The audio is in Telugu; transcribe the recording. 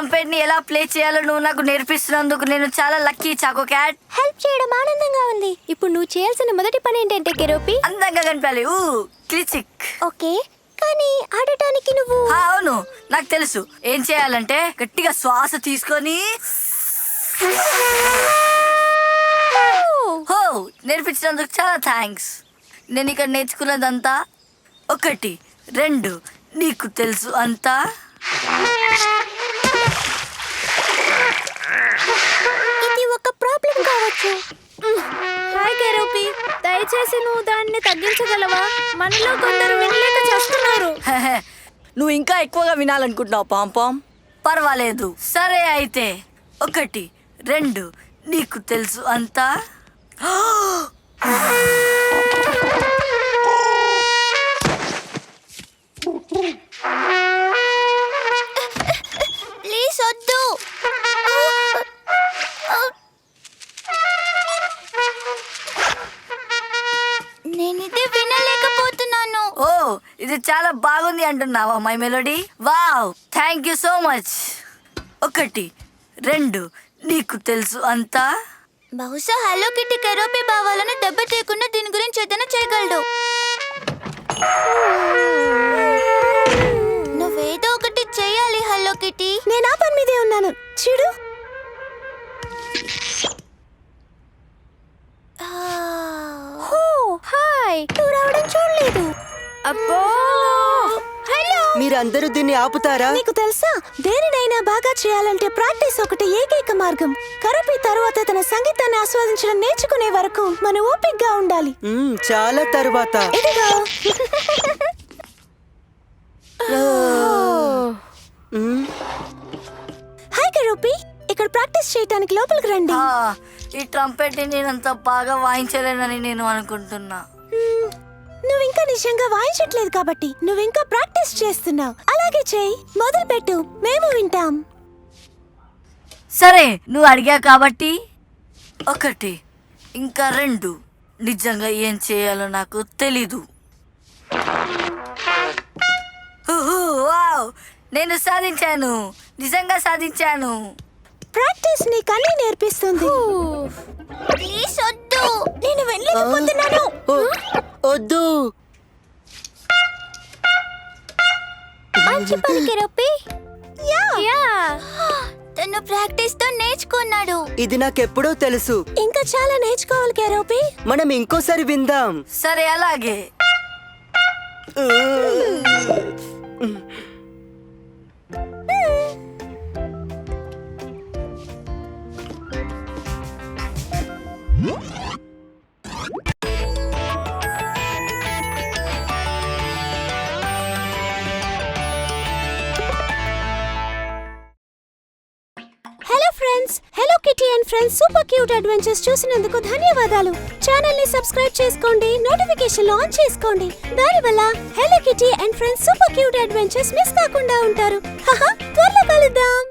ట్రంపెట్ ని ఎలా ప్లే చేయాలో నువ్వు నాకు నేర్పిస్తున్నందుకు నేను చాలా లక్కీ చాకో క్యాట్. హెల్ప్ చేయడం ఆనందంగా ఉంది. ఇప్పుడు నువ్వు చేయాల్సిన మొదటి పని ఏంటంటే కెరోపి, అందంగా కనిపించాలి. క్లిచిక్. ఓకే, కానీ ఆడటానికి నువ్వు అవును, నాకు తెలుసు. ఏం చేయాలంటే గట్టిగా శ్వాస తీసుకొని హో నేర్పించినందుకు చాలా థ్యాంక్స్. నేను ఇక్కడ నేర్చుకున్నదంతా 1 2 నీకు తెలుసు అంతా. ఇది ఒక ప్రాబ్లం కావచ్చు. హాయ్ కెరోపి, దయచేసి నువ్వు దాన్ని తగ్గించగలవా? మనలో కొందరు వినలేక చేస్తున్నారు. నువ్వు ఇంకా ఎక్కువగా వినాలనుకుంటున్నావు పాంపాం. పర్వాలేదు, సరే అయితే 1 2 నీకు తెలుసు అంతా. ప్లీజ్ వద్దు. నేనిది వినలేకపోతున్నాను. ఓ, ఇది చాలా బాగుంది అంటున్నావా my melody? Wow, thank you so much. 1 2 నీకు తెలుసు అంతా. బహుశా హలో కిట్టి కెరోపి భావాలను దెబ్బతీయకుండా దీని గురించి ఏదైనా చేయగలడు. నువ్వేదో ఒకటి చేయాలి హలో కిట్టి. నేను ఆ పని మీదే ఉన్నాను, చూడు. హాయ్, నువ్వు రావడం చూడలేదు. అబ్బో, హలో. మీరందరూ దీన్ని ఆపుతారా? నీకు తెలుసా, దేనినైనా బాగా చేయాలంటే ప్రాక్టీస్ ఒకటి ఏకైక మార్గం. కరోపి తరువాత తన సంగీతాన్ని ఆస్వాదించడం నేర్చుకునే వరకు మనం ఓపికగా ఉండాలి. చాలా తరువాత. ఇదిగో. హాయ్ కరోపి, ఇక్కడ ప్రాక్టీస్ చేయడానికి లోపలికి రండి. ఈ ట్రంపెట్ ని నేనంత బాగా వాయించలేనని నేను అనుకుంటున్నా. నువ్వు ఇంకా నిజంగా వాయించట్లేదు కాబట్టి నువ్వు ఇంకా ప్రాక్టీస్ చేస్తున్నావు. అలాగే చెయ్యి, మొదలు పెట్టు, మేము వింటాం. సరే, నువ్వు అడిగా కాబట్టి 1 ఇంకా 2 నిజంగా ఏం చేయాలో నాకు తెలీదు. వావ్, నేను సాధించాను, నిజంగా సాధించాను. ప్రాక్టీస్ నీకన్నీ నేర్పిస్తుంది. ప్లీజ్ వద్దు, నేను వెళ్ళలేకపోతున్నాను. వద్దు. మంచి పని కెరోపి. తను ప్రాక్టీస్ తో నేర్చుకున్నాడు. ఇది నాకెప్పుడో తెలుసు. ఇంకా చాలా నేర్చుకోవాలి కెరోపి. మనం ఇంకోసారి విందాం. సరే, అలాగే. Hello friends, hello kitty and friends super cute adventures చూసినందుకు ధన్యవాదాలు. ఛానల్ ని సబ్స్క్రైబ్ చేసుకోండి, నోటిఫికేషన్ ఆన్ చేసుకోండి. దానివల్ల hello kitty and friends super cute adventures miss కాకుండా ఉంటారు. త్వరలో కలుద్దాం.